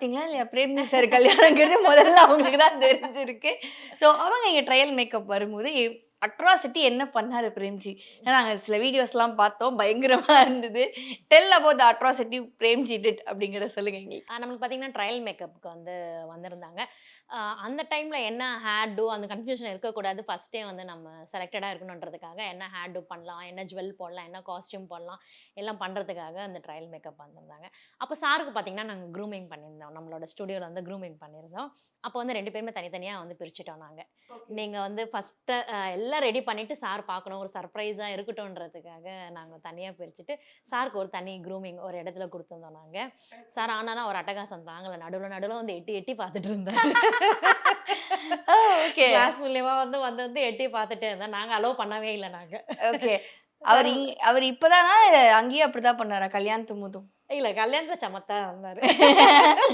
பார்த்தீங்களா இல்லையா? பிரேம்ஜி சார் கல்யாணங்கிறது முதல்ல அவங்களுக்கு தான் தெரிஞ்சிருக்கு. ஸோ அவங்க இங்க ட்ரையல் மேக்கப் வரும்போது அட்ராசிட்டி என்ன பண்ணாரு பிரேம்ஜி? ஏன்னா நாங்க சில வீடியோஸ்லாம் பார்த்தோம். பயங்கரமா இருந்தது. Tell about the atrocity Premji did அப்படிங்கிறத சொல்லுங்க எங்களுக்கு. நம்மளுக்கு பார்த்தீங்கன்னா, ட்ரையல் மேக்கப்க்கு வந்து வந்திருந்தாங்க. அந்த டைம்ல என்ன ஹேர் டூ அந்த கன்ஃப்யூஷன் இருக்கக்கூடாது. ஃபர்ஸ்ட்டே வந்து நம்ம செலக்டடா இருக்கணுன்றதுக்காக என்ன ஹேர் டூ பண்ணலாம், என்ன ஜுவல் போடலாம், என்ன காஸ்டியூம் போடலாம், எல்லாம் பண்றதுக்காக அந்த ட்ரையல் மேக்கப் வந்திருந்தாங்க. அப்ப சாருக்கு பார்த்தீங்கன்னா, நாங்க க்ரூமிங் பண்ணியிருந்தோம். நம்மளோட ஸ்டுடியோல வந்து க்ரூமிங் பண்ணியிருந்தோம். அப்போ வந்து 2 பேருமே தனித்தனியா வந்து பிரிச்சுட்டோம் நாங்க. நீங்க வந்து ஃபர்ஸ்ட்டு எல்லாம் ரெடி பண்ணிட்டு சார் பார்க்கணும். ஒரு சர்ப்ரைஸா இருக்கட்டும்ன்றதுக்காக நாங்க தனியா பிரிச்சுட்டு, சாருக்கு ஒரு தனி க்ரூமிங் ஒரு இடத்துல குடுத்துருந்தோம் நாங்க. சார் ஆனாலும் அவர் அட்டகாசம் தாங்கல. நடுவுல நடுவுல வந்து எட்டி எட்டி பார்த்துட்டு இருந்தாரு. ஓ! ஓகே. கிளாஸ் மூலியமா வந்து வந்து வந்து எட்டி பார்த்துட்டே இருந்தார். நாங்க அலோவ் பண்ணவே இல்ல நாங்க. ஓகே. சார் அவரு இப்ப தானா அங்கேயும் அப்படிதான் பண்ணாரா? கல்யாணத்து போதும்? இல்ல கல்யாணத்துல சமத்தா இருந்தாரு.